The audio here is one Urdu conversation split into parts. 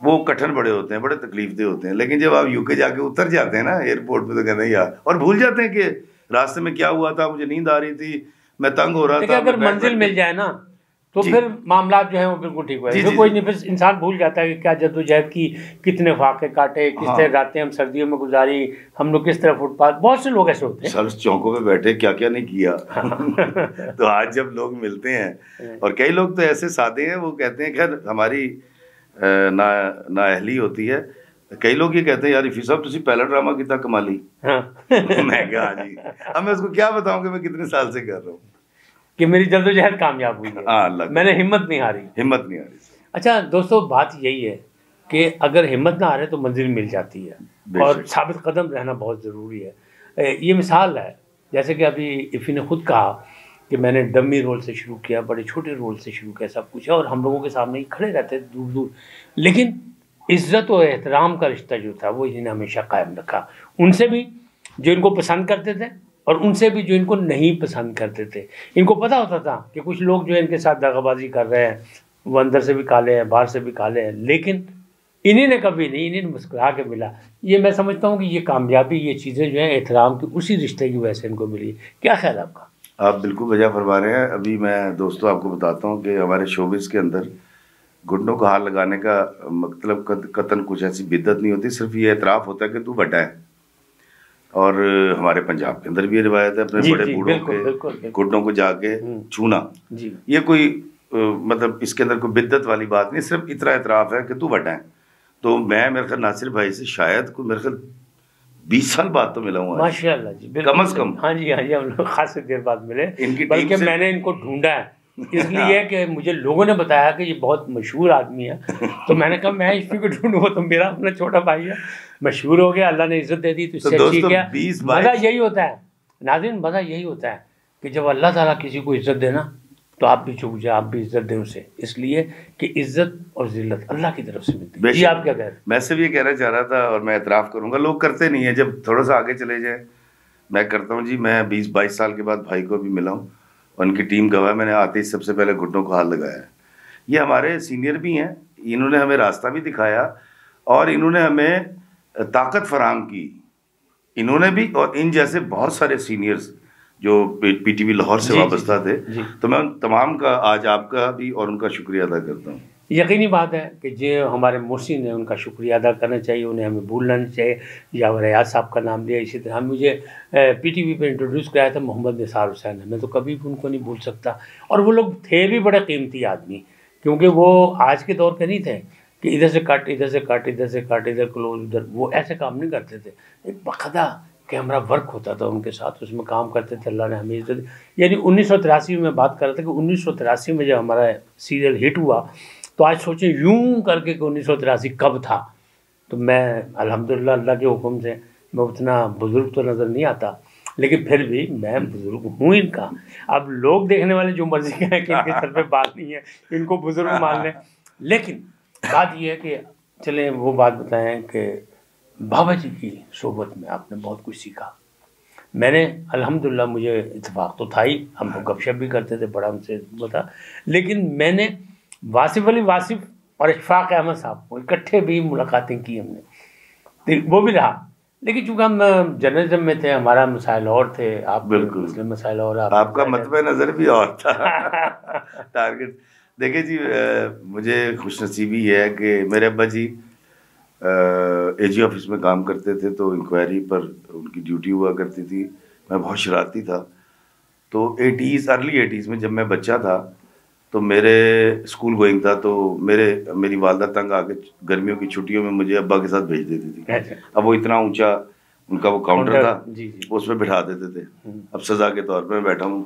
وہ کٹھن بڑے ہوتے ہیں, بڑے تکلیف دہ ہوتے ہیں. لیکن جب آپ یو کے جا کے اتر جاتے ہیں نا ایئرپورٹ پہ, تو کہتے ہیں یار, اور بھول جاتے ہیں کہ راستے میں کیا ہوا تھا, مجھے نیند آ رہی تھی, میں تنگ ہو رہا تھا. اگر منزل مل جائے نا تو پھر معاملات جو ہیں وہ بالکل ٹھیک ہوئے. کوئی نہیں, پھر انسان بھول جاتا ہے کہ کیا جدوجہد کی, کتنے فاقے کاٹے, کس طرح راتیں ہم سردیوں میں گزاری, ہم لوگ کس طرح فٹ پاتھ, بہت سے لوگ ایسے ہوتے ہیں سر چوکوں پہ بیٹھے کیا کیا نہیں کیا. تو آج جب لوگ ملتے ہیں, اور کئی لوگ تو ایسے سادے ہیں, وہ کہتے ہیں خیر ہماری نااہلی ہوتی ہے, کئی لوگ یہ کہتے ہیں یار رفیع صاحب تسی پہلا ڈرامہ کتنا کمالی. میں کہا ہاں جی, اب میں اس کو کیا بتاؤں کہ میں کتنے سال سے کر رہا ہوں, کہ میری جدوجہد کامیاب ہوئی ہے, میں نے ہمت نہیں ہاری. اچھا دوستو, بات یہی ہے کہ اگر ہمت نہ ہارے تو منزل مل جاتی ہے, اور ثابت قدم رہنا بہت ضروری ہے. یہ مثال ہے, جیسے کہ ابھی ایفی نے خود کہا کہ میں نے ڈمی رول سے شروع کیا, بڑے چھوٹے رول سے شروع کیا, سب کچھ ہے, اور ہم لوگوں کے سامنے ہی کھڑے رہتے دور دور, لیکن عزت و احترام کا رشتہ جو تھا وہ انہوں نے ہمیشہ قائم رکھا. ان سے بھی جو ان کو پسند کرتے تھے, اور ان سے بھی جو ان کو نہیں پسند کرتے تھے. ان کو پتہ ہوتا تھا کہ کچھ لوگ جو ان کے ساتھ دغا بازی کر رہے ہیں وہ اندر سے بھی کالے ہیں, باہر سے بھی کالے ہیں, لیکن انہیں نے کبھی نہیں, انہیں نے مسکرا کے ملا. یہ میں سمجھتا ہوں کہ یہ کامیابی, یہ چیزیں جو ہیں احترام کی اسی رشتے کی وجہ سے ان کو ملی. کیا خیال ہے آپ کا؟ آپ بالکل بجا فرما رہے ہیں. ابھی میں دوستوں آپ کو بتاتا ہوں کہ ہمارے شوبز کے اندر گھٹنوں کو ہاتھ لگانے کا مطلب قطن کچھ ایسی بدعت نہیں ہوتی, صرف یہ اعتراف ہوتا ہے کہ تو بٹا ہے. اور ہمارے پنجاب کے اندر بھی یہ روایت ہے اپنے بڑے بوڑھوں کے گھٹنوں کو جا کے چھونا. یہ کوئی مطلب اس کے اندر کوئی بدعت والی بات نہیں, صرف اتنا اعتراف ہے کہ تو بٹا ہے. تو میں میرے خیال ناصر بھائی سے شاید کوئی میرے خیال 20 سال بعد تو ملا ہوں ماشاء اللہ جی, کم از کم. ہاں جی ہم لوگ خاصی دیر بعد ملے, بلکہ میں نے ان کو ڈھونڈا ہے اس لیے کہ مجھے لوگوں نے بتایا کہ یہ بہت مشہور آدمی ہے, تو میں نے کہا میں ایفی کو ڈھونڈوں, وہ تو میرا اپنا چھوٹا بھائی ہے, مشہور ہو گیا, اللہ نے عزت دے دی, تو اس سے اچھی کیا. مزہ یہی ہوتا ہے ناظرین, مزہ یہی ہوتا ہے کہ جب اللہ تعالیٰ کسی کو عزت دے نا تو آپ بھی چپ جائیں, آپ بھی عزت دیں اسے, اس لیے کہ عزت اور ذلت اللہ کی طرف سے ملتی ہے. جی آپ کیا کہہ رہے ہیں؟ میں سے بھی یہ کہنا چاہ رہا تھا, اور میں اعتراف کروں گا, لوگ کرتے نہیں ہیں, جب تھوڑا سا آگے چلے جائیں میں کرتا ہوں. جی میں 20-22 سال کے بعد بھائی کو بھی ملا ہوں, اور ان کی ٹیم گواہ, میں نے آتے ہی سب سے پہلے گھٹنوں کو ہاتھ لگایا ہے. یہ ہمارے سینئر بھی ہیں, انہوں نے ہمیں راستہ بھی دکھایا, اور انہوں نے ہمیں طاقت فراہم کی, انہوں نے بھی, اور ان جیسے بہت سارے سینئرز جو پی ٹی وی لاہور سے وابستہ تھے. تو میں ان تمام کا آج آپ کا بھی اور ان کا شکریہ ادا کرتا ہوں. یقینی بات ہے کہ جو ہمارے محسن ہیں ان کا شکریہ ادا کرنا چاہیے, انہیں ہمیں بھولنا نہیں چاہیے. یا ریاض صاحب کا نام لیا, اسی طرح مجھے پی ٹی وی پہ انٹروڈیوس کرایا تھا محمد نثار حسین, میں تو کبھی بھی ان کو نہیں بھول سکتا. اور وہ لوگ تھے بھی بڑے قیمتی آدمی, کیونکہ وہ آج کے دور کے نہیں تھے کہ ادھر سے کٹ, ادھر سے کٹ, ادھر سے کٹ, ادھر کلوز, ادھر, وہ ایسے کام نہیں کرتے تھے. ایک باقاعدہ کیمرہ ورک ہوتا تھا ان کے ساتھ, اس میں کام کرتے تھے. اللہ نے ہمیں عزت, یعنی 1983 میں بات کر رہا تھا کہ 1983 میں جب ہمارا سیریل ہٹ ہوا, تو آج سوچیں یوں کر کے کہ 1983 کب تھا. تو میں الحمدللہ اللہ کے حکم سے, میں اتنا بزرگ تو نظر نہیں آتا, لیکن پھر بھی میں بزرگ ہوں ان کا. اب لوگ دیکھنے والے جو مرضی کے ہیں کہ ان کے سر پہ بال نہیں ہے, ان کو بزرگ مان لیں. لیکن بات یہ ہے کہ چلیں وہ بات بتائیں کہ بابا جی کی صحبت میں آپ نے بہت کچھ سیکھا. میں نے الحمدللہ, مجھے اتفاق تو تھا ہی, ہم لوگ گپ شپ بھی کرتے تھے, بڑا ان سے بتا, لیکن میں نے واصف علی واصف اور اشفاق احمد صاحب کو اکٹھے بھی ملاقاتیں کی ہم نے, وہ بھی رہا. لیکن چونکہ ہم جرنلزم میں تھے, ہمارا مسائل اور تھے, آپ بالکل مسلم مسائل اور, آپ کا مطبع نظر بھی اور تھا. ٹارگٹ دیکھیں جی, مجھے خوش نصیبی یہ ہے کہ میرے ابا جی اے جی آفس میں کام کرتے تھے, تو انکوائری پر ان کی ڈیوٹی ہوا کرتی تھی. میں بہت شرارتی تھا, تو ارلی 80s میں جب میں بچہ تھا تو میرے اسکول گوئنگ تھا, تو میری والدہ تنگ آ کے گرمیوں کی چھٹیوں میں مجھے ابا کے ساتھ بھیج دیتی تھی. اب وہ اتنا اونچا ان کا وہ کاؤنٹر تھا, اس میں بٹھا دیتے تھے. اب سزا کے طور پہ میں بیٹھا ہوں,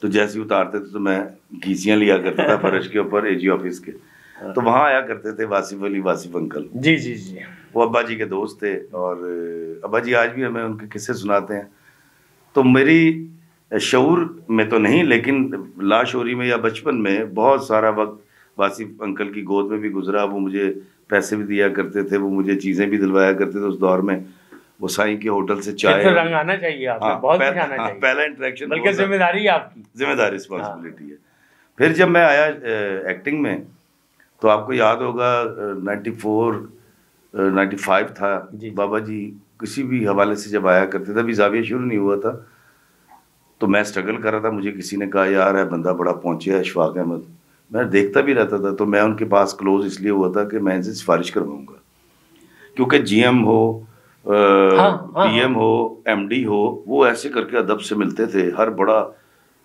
تو جیسے اتارتے تھے تو میں گھیسیاں لیا کرتا تھا فرش کے اوپر اے جی آفس کے. تو وہاں آیا کرتے تھے واصف علی واصف انکل. جی جی جی, وہ ابا جی کے دوست تھے, اور ابا جی آج بھی ہمیں ان کے قصے سناتے ہیں. تو میری شعور میں تو نہیں, لیکن لاشعوری میں یا بچپن میں بہت سارا وقت واصف انکل کی گود میں بھی گزرا. وہ مجھے پیسے بھی دیا کرتے تھے, وہ مجھے چیزیں بھی دلوایا کرتے تھے. اس دور میں وہ سائیں کے ہوٹل سے چائے, رنگ آنا چاہیے آپ کو, بہت کچھ آنا چاہیے, پہلا انٹریکشن, بلکہ ذمہ داری ہے آپ کی, ذمہ داری, رسپانسبلٹی ہے. پھر جب میں آیا ایکٹنگ میں, تو آپ کو یاد ہوگا 94 95 تھا بابا جی کسی بھی حوالے سے جب آیا کرتے تھے، ابھی زاویہ شروع نہیں ہوا تھا، تو میں اسٹرگل کر رہا تھا، مجھے کسی نے کہا یار ہے بندہ بڑا پہنچے ہے اشفاق احمد، میں دیکھتا بھی رہتا تھا، تو میں ان کے پاس کلوز اس لیے ہوا تھا کہ میں ان سے سفارش کرواؤں گا، کیونکہ جی ایم ہو پی ایم ہو ایم ڈی ہو، وہ ایسے کر کے ادب سے ملتے تھے، ہر بڑا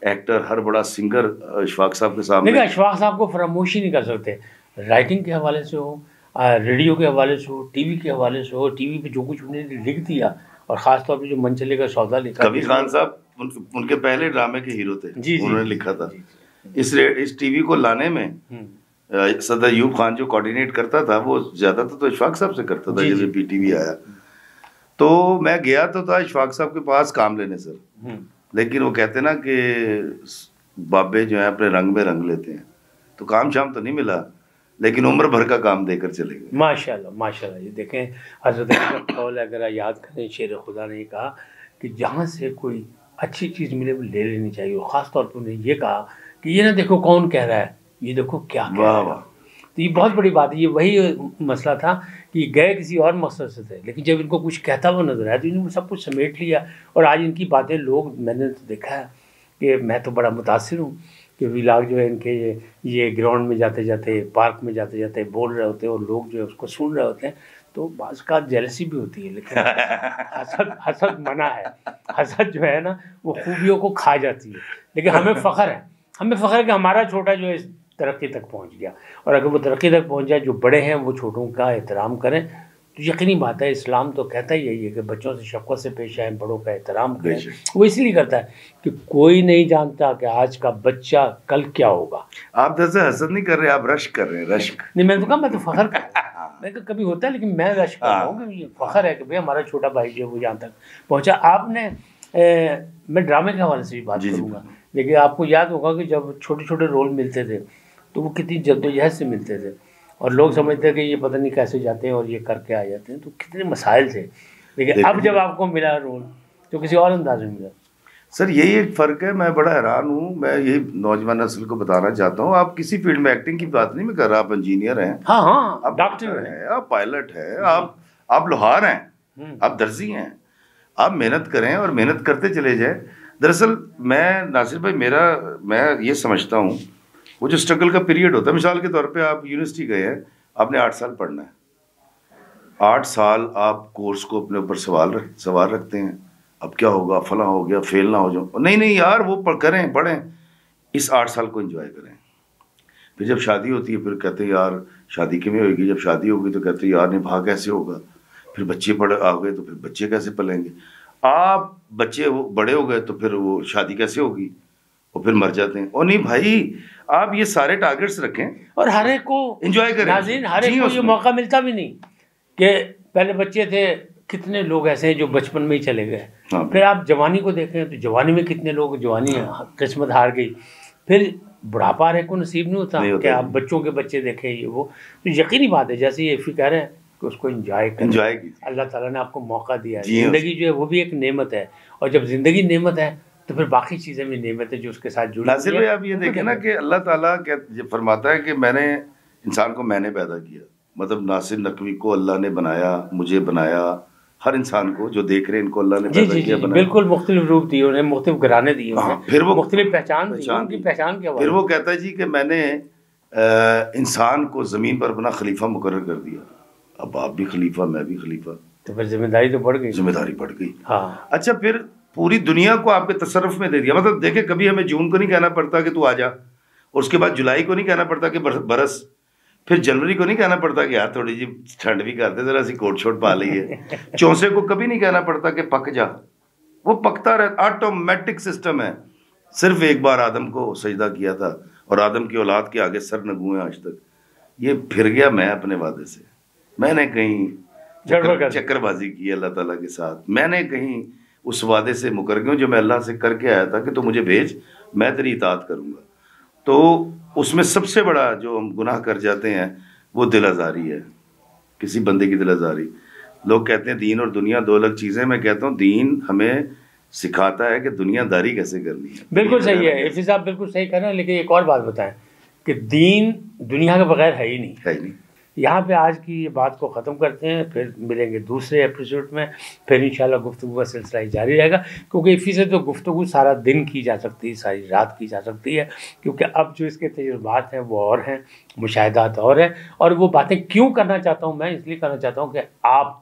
ایکٹر ہر بڑا سنگر اشفاق صاحب کے سامنے. لیکن اشفاق صاحب کو فراموش ہی نہیں کر سکتے، رائٹنگ کے حوالے سے ہو، ریڈیو کے حوالے سے ہو، ٹی وی کے حوالے سے ہو، ٹی وی پہ جو کچھ انہوں نے لکھ دیا، اور خاص طور پہ جو منچلے کا سودا لکھا. کبیر خان صاحب ان کے پہلے ڈرامے کے ہیرو تھے، انہوں نے لکھا تھا. اس ٹی وی کو لانے میں صدر ایوب خان جو کوآرڈینیٹ کرتا تھا، وہ زیادہ تو اشفاق صاحب سے کرتا تھا. جیسے پی ٹی وی آیا تو میں گیا تو تھا اشفاق صاحب کے پاس کام لینے سر، لیکن وہ کہتے نا کہ بابے جو ہیں اپنے رنگ میں رنگ لیتے ہیں، تو کام شام تو نہیں ملا، لیکن عمر بھر کا کام دے کر چلے گئے. ماشاء اللہ ماشاء اللہ. یہ دیکھیں حضرت علی کا قول ہے، اگر یاد کریں شیر خدا نے کہا کہ جہاں سے کوئی اچھی چیز ملے وہ لے لینی چاہیے، اور خاص طور پر انہیں یہ کہا کہ یہ نہ دیکھو کون کہہ رہا ہے، یہ دیکھو کیا کہہ رہا ہے. تو یہ بہت بڑی بات ہے. یہ وہی مسئلہ تھا کہ گئے کسی اور مقصد سے تھے، لیکن جب ان کو کچھ کہتا ہوا نظر آیا تو انہوں نے سب کچھ سمیٹ لیا. اور آج ان کی باتیں لوگ، میں نے تو دیکھا ہے کہ میں تو بڑا متاثر ہوں کہ ویلاگ جو ہے ان کے یہ گراؤنڈ میں جاتے جاتے، پارک میں جاتے جاتے بول رہے ہوتے ہیں، اور لوگ جو ہے اس کو سن رہے ہوتے ہیں، تو بعض کا جیلسی بھی ہوتی ہے، لیکن حسد منع ہے. حسد جو ہے نا وہ خوبیوں کو کھا جاتی ہے. لیکن ہمیں فخر ہے کہ ہمارا چھوٹا جو ہے اس ترقی تک پہنچ گیا، اور اگر وہ ترقی تک پہنچ جائے، جو بڑے ہیں وہ چھوٹوں کا احترام کریں، تو یقینی بات ہے اسلام تو کہتا ہی یہی ہے کہ بچوں سے شفقت سے پیش آئیں، بڑوں کا احترام کریں. وہ اس لیے کرتا ہے کہ کوئی نہیں جانتا کہ آج کا بچہ کل کیا ہوگا. آپ جیسے حسد نہیں کر رہے، آپ رشک کر رہے ہیں. رشک نہیں، میں تو کہا میں تو فخر کر رہا ہوں. میں تو کبھی ہوتا ہے لیکن میں رشک کر رہا ہوں کہ یہ فخر ہے کہ بھئی ہمارا چھوٹا بھائی جو ہے وہ یہاں تک پہنچا. آپ نے میں ڈرامے کے حوالے سے بھی بات کروں گا، لیکن آپ کو یاد ہوگا کہ جب چھوٹے چھوٹے رول ملتے تھے تو وہ کتنی جدوجہد سے ملتے تھے، اور لوگ سمجھتے ہیں کہ یہ پتہ نہیں کیسے جاتے ہیں اور یہ کر کے آ جاتے ہیں، تو کتنے مسائل تھے. لیکن اب جب آپ کو ملا رول تو کسی اور انداز میں ملا. سر یہی ایک فرق ہے. میں بڑا حیران ہوں، میں یہی نوجوان نسل کو بتانا چاہتا ہوں، آپ کسی فیلڈ میں ایکٹنگ کی بات نہیں میں کر رہا، آپ انجینئر ہیں، ہاں آپ ڈاکٹر ہیں، آپ پائلٹ ہیں، آپ لوہار ہیں، آپ درزی ہیں. آپ محنت کریں اور محنت کرتے چلے جائیں. دراصل میں ناصر بھائی میں یہ سمجھتا ہوں وہ جو اسٹرگل کا پیریڈ ہوتا ہے، مثال کے طور پہ آپ یونیورسٹی گئے ہیں، آپ نے 8 سال پڑھنا ہے، 8 سال آپ کورس کو اپنے اوپر سوال رکھتے ہیں، اب کیا ہوگا، فلاں ہو گیا، فیل نہ ہو جاؤ. نہیں یار، وہ کریں، پڑھیں، اس 8 سال کو انجوائے کریں. پھر جب شادی ہوتی ہے پھر کہتے ہیں یار شادی کیوں ہوئے گی، جب شادی ہوگی تو کہتے ہیں یار نبھا کیسے ہوگا، پھر بچے آ گئے تو پھر بچے کیسے پلیں گے، آپ بچے بڑے ہو گئے تو پھر وہ شادی کیسے ہوگی، اور پھر مر جاتے ہیں. اور نہیں بھائی، آپ یہ سارے ٹارگیٹس رکھیں اور ہر ایک کو انجوائے کریں. ناظرین، ہر ایک کو یہ موقع ملتا بھی نہیں کہ پہلے بچے تھے، کتنے لوگ ایسے ہیں جو بچپن میں ہی چلے گئے. پھر آپ جوانی کو دیکھیں تو جوانی میں کتنے لوگ، جوانی قسمت ہار گئی. پھر بڑھاپا ہر ایک کو نصیب نہیں ہوتا کہ آپ بچوں کے بچے دیکھیں، یہ وہ. تو یقینی بات ہے جیسے یہ کہہ رہے ہیں کہ اس کو انجوائے کریں. اللہ تعالیٰ نے آپ کو موقع دیا ہے. زندگی جو ہے وہ بھی ایک نعمت ہے، اور جب زندگی نعمت ہے تو پھر باقی چیزیں بھی نعمت ہے جو اس کے ساتھ جڑی. ناصر بھائی آپ یہ دیکھیں نا کہ اللہ تعالیٰ فرماتا ہے کہ میں نے انسان کو میں نے پیدا کیا، مطلب ناصر نقوی کو اللہ نے بنایا، مجھے بنایا، ہر انسان کو جو دیکھ رہے ہیں ان کو اللہ نے پیدا کیا، بنایا. بالکل مختلف روپ دیے انہیں، مختلف گھرانے دیے انہیں، پھر وہ مختلف پہچان دی. ان کی پہچان کیا؟ پھر وہ کہتا ہے جی کہ میں نے انسان کو زمین پر اپنا خلیفہ مقرر کر دیا. اب آپ بھی خلیفہ، میں بھی خلیفہ، تو پھر ذمہ داری تو بڑھ گئی. ذمہ داری بڑھ گئی. ہاں اچھا، پھر پوری دنیا کو آپ کے تصرف میں دے دیا. مطلب دیکھیں کبھی ہمیں جون کو نہیں کہنا پڑتا کہ تو آ جا، اور اس کے بعد جولائی کو نہیں کہنا پڑتا کہ برس، پھر جنوری کو نہیں کہنا پڑتا کہ یار تھوڑی جی ٹھنڈ بھی کرتے ذرا سی کوٹ شوٹ پا لیے. چونسے کو کبھی نہیں کہنا پڑتا کہ پک جا، وہ پکتا رہتا. آٹومیٹک سسٹم ہے. صرف ایک بار آدم کو سجدہ کیا تھا، اور آدم کی اولاد کے آگے سر نہ گوئے آج تک. یہ پھر گیا میں اپنے وعدے سے. میں نے کہیں چکر بازی کی اللہ تعالیٰ کے ساتھ. میں نے کہیں اس وعدے سے مکر گیا جو میں اللہ سے کر کے آیا تھا کہ تو مجھے بھیج، میں تیری اطاعت کروں گا. تو اس میں سب سے بڑا جو ہم گناہ کر جاتے ہیں وہ دل آزاری ہے، کسی بندے کی دل آزاری. لوگ کہتے ہیں دین اور دنیا دو الگ چیزیں. میں کہتا ہوں دین ہمیں سکھاتا ہے کہ دنیا داری کیسے کرنی ہے. بالکل صحیح ہے افی صاحب، بالکل صحیح کہہ رہے ہیں. لیکن ایک اور بات بتائیں کہ دین دنیا کے بغیر ہے ہی نہیں. ہے ہی نہیں. یہاں پہ آج کی یہ بات کو ختم کرتے ہیں، پھر ملیں گے دوسرے ایپیسوڈ میں، پھر انشاءاللہ گفتگو کا سلسلہ جاری رہے گا، کیونکہ اسی سے تو گفتگو سارا دن کی جا سکتی ہے، ساری رات کی جا سکتی ہے، کیونکہ اب جو اس کے تجربات ہیں وہ اور ہیں، مشاہدات اور ہیں، اور وہ باتیں کیوں کرنا چاہتا ہوں میں، اس لیے کرنا چاہتا ہوں کہ آپ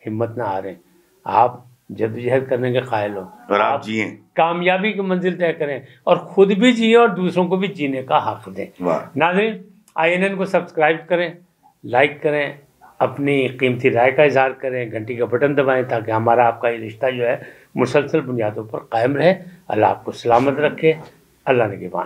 ہمت نہ ہاریں، آپ جدوجہد کرنے کے قائل ہو، اور آپ جئیں، کامیابی کی منزل طے کریں، اور خود بھی جئیں اور دوسروں کو بھی جینے کا حق دیں. ناظرین، INN کو سبسکرائب کریں، لائک کریں، اپنی قیمتی رائے کا اظہار کریں، گھنٹی کا بٹن دبائیں تاکہ ہمارا آپ کا یہ رشتہ جو ہے مسلسل بنیادوں پر قائم رہے. اللہ آپ کو سلامت رکھے. اللہ نگہبان.